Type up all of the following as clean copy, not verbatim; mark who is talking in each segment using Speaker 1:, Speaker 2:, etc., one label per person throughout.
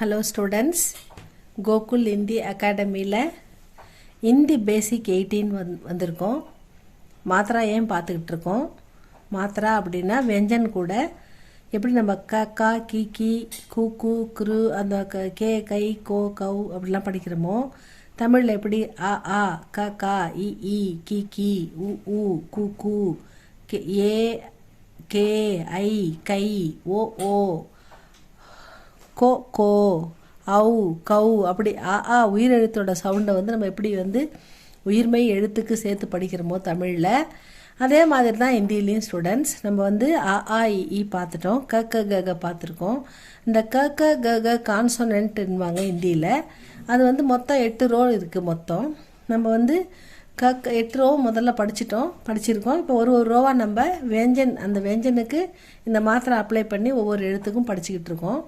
Speaker 1: Hello students, Gokul Hindi அகாடமியில் இந்தி பேசிக் 18 வந்திருக்கோம். மாத்ரா ஏன் பார்த்துக்கிட்டு இருக்கோம்? மாத்ரா அப்படின்னா வெஞ்சன் கூட எப்படி நம்ம க கா கி கி கு கு குரு அந்த கே கை கோ கவ் அப்படிலாம் படிக்கிறோமோ, தமிழில் எப்படி அ ஆ க கா இ இ கி கி உ உ கு கு ஏ கே ஐ கை ஓ ஓ கோ கோ அவு கவு அப்படி ஆ உயிரெழுத்தோட சவுண்டை நம்ம எப்படி உயிர்மெய் எழுத்துக்கு சேர்த்து படிக்கிறோமோ தமிழில், அதே மாதிரி தான் ஹிந்திலையும் ஸ்டூடெண்ட்ஸ். நம்ம ஆ இ பார்த்துட்டோம், க க க க பார்த்துருக்கோம். இந்த க க க க கான்சோனன்ட்ன்னுவாங்க ஹிந்தியில். அது மொத்தம் 8 ரோ இருக்குது. மொத்தம் நம்ம 8 ரோ முதல்ல படிச்சிருக்கோம். இப்போ ஒரு ரோவாக நம்ம அந்த வெஞ்சனுக்கு இந்த மாத்திரை அப்ளை பண்ணி ஒவ்வொரு எழுத்துக்கும் படிச்சுக்கிட்டு இருக்கோம்.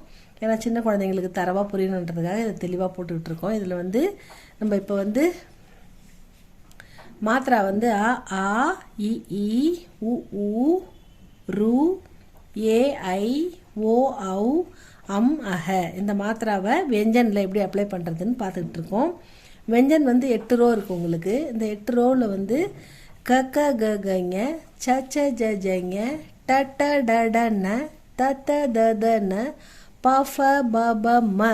Speaker 1: ஏன்னா சின்ன குழந்தைங்களுக்கு தரவாக புரியணுன்றதுக்காக இதை தெளிவாக போட்டுக்கிட்டு இருக்கோம். இதில் நம்ம இப்போ மாத்திரா ஆ ஆ இ இ உ உ ரு ஏ ஐ ஓ ஔ அம் அஹ இந்த மாத்திராவை வெஞ்சனில் எப்படி அப்ளை பண்ணுறதுன்னு பார்த்துக்கிட்டு இருக்கோம். வெஞ்சன் 8 ரோ இருக்குது உங்களுக்கு. இந்த 8 ரோவில் க க க கங்க ச ச ஜ ஜங்க ட ட ட டன த த த தன ப ஃப ப ப ம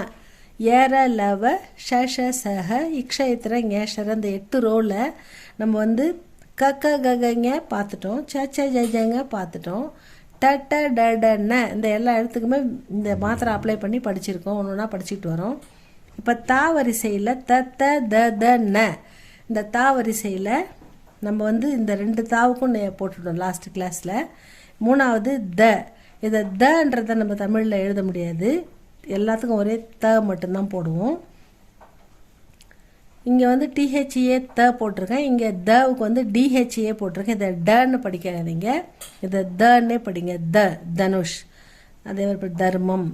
Speaker 1: ஏர லவ ஷ ஷ சஹ இக்ஷ இத்திர ஞேஷர இந்த 8 ரோவில் நம்ம க க க கங்க பார்த்துட்டோம், ச ச ஜ ஜங்க பார்த்துட்டோம், ட ட ட டன இந்த எல்லா எழுத்துக்குமே இந்த மாத்திரை அப்ளை பண்ணி படிச்சிருக்கோம். ஒன்று ஒன்றா படிச்சுக்கிட்டு வரோம். இப்போ தா வரிசையில் த த த த ந இந்த தா வரிசையில் நம்ம இந்த 2 தாவுக்கும் போட்டுட்டோம் லாஸ்ட் கிளாஸில். 3வது த, இதை தன்றதை நம்ம தமிழில் எழுத முடியாது, எல்லாத்துக்கும் ஒரே த மட்டும்தான் போடுவோம். இங்கே டிஹெச்ஏ த போட்டிருக்கேன், இங்கே தவுக்கு டிஹெச்ஏ போட்டிருக்கேன். இதை டன்னு படிக்காதீங்க, இதை தன்னே படிங்க. தனுஷ், அதே மாதிரி தர்மம்,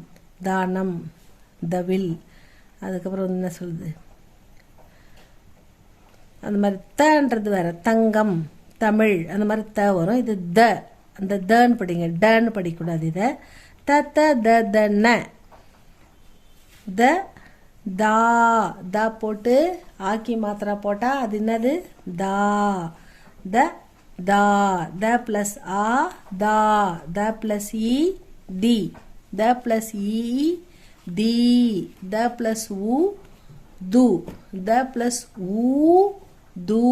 Speaker 1: தானம், தவில், அதுக்கப்புறம் என்ன சொல்லுது அந்த மாதிரி தன்றது வேறு, தங்கம், தமிழ் அந்த மாதிரி த வரும். இது அந்த தன்னு படிங்க, டன்னு படிக்கக்கூடாது. இதை த த த த ந த தா த போட்டு ஆக்கி மாத்திரா போட்டால் அது என்னது தா த தா த ப்ளஸ் ஆ தா த ப்ளஸ் இ டி த ப்ளஸ் இ தி த ப்ளஸ் உ து த ப்ளஸ் ஊ து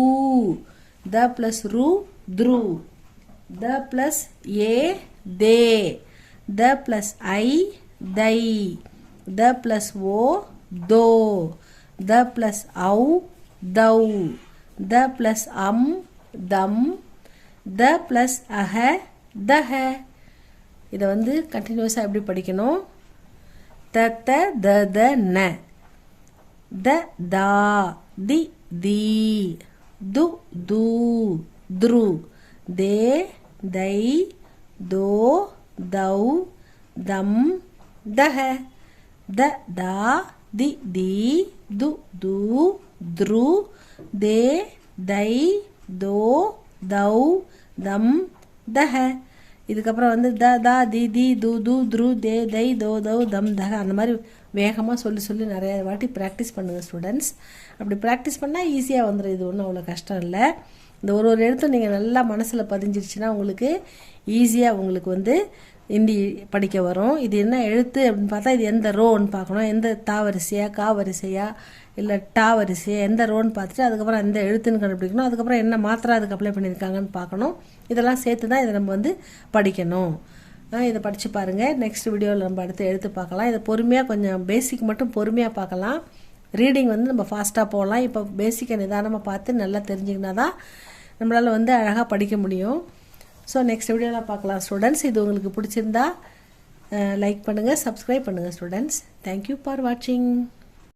Speaker 1: த ப்ளஸ் ரு த்ரு த ப்ளஸ் ஏ தே த ப்ளஸ் ஐ தை த ப்ளஸ் ஓ தோ த ப்ளஸ் ஔ தௌ the plus am them the plus அஹ தஹ. இதை கண்டினியூஸாக எப்படி படிக்கணும்? த த த த ந த தா தி தி து து த்ரு தே தை தோ தௌ தம் தஹ த தா தி தி து து த்ரு தே தை தோ தௌ தம் தஹ. இதுக்கப்புறம் த தா தி தி து து த்ரு தே தை தோ தௌ தம் தஹ. அந்த மாதிரி வேகமாக சொல்லி நிறைய வாட்டி ப்ராக்டிஸ் பண்ணுங்கள் ஸ்டூடெண்ட்ஸ். அப்படி ப்ராக்டிஸ் பண்ணால் ஈஸியாக வந்துடும். இது ஒன்றும் அவ்வளோ கஷ்டம் இல்லை. இந்த ஒரு எழுத்தும் நீங்கள் நல்லா மனசில் பதிஞ்சிருச்சுன்னா உங்களுக்கு ஈஸியாக உங்களுக்கு ஹிந்தி படிக்க வரும். இது என்ன எழுத்து அப்படின்னு பார்த்தா இது எந்த ரோன்னு பார்க்கணும், எந்த தா வரிசையா கா வரிசையா இல்லை டா வரிசையா எந்த ரோன்னு பார்த்துட்டு அதுக்கப்புறம் எந்த எழுத்துன்னு கண்டுபிடிக்கணும். அதுக்கப்புறம் என்ன மாத்திரை அதுக்கு அப்ளை பண்ணியிருக்காங்கன்னு பார்க்கணும். இதெல்லாம் சேர்த்து தான் இதை நம்ம படிக்கணும். இதை படித்து பாருங்கள். நெக்ஸ்ட் வீடியோவில் நம்ம அடுத்து எழுத்து பார்க்கலாம். இதை பொறுமையாக கொஞ்சம் பேசிக் மட்டும் பொறுமையாக பார்க்கலாம். ரீடிங் நம்ம ஃபாஸ்ட்டாக போகலாம். இப்போ பேசிக்கை நிதானமாக பார்த்து நல்லா தெரிஞ்சிங்கன்னா தான் நம்மளால் அழகாக படிக்க முடியும். ஸோ நெக்ஸ்ட் வீடியோவில் பார்க்கலாம் ஸ்டூடெண்ட்ஸ். இது உங்களுக்கு பிடிச்சிருந்தா லைக் பண்ணுங்கள், சப்ஸ்கிரைப் பண்ணுங்கள் ஸ்டூடெண்ட்ஸ். தேங்க்யூ ஃபார் வாட்சிங்.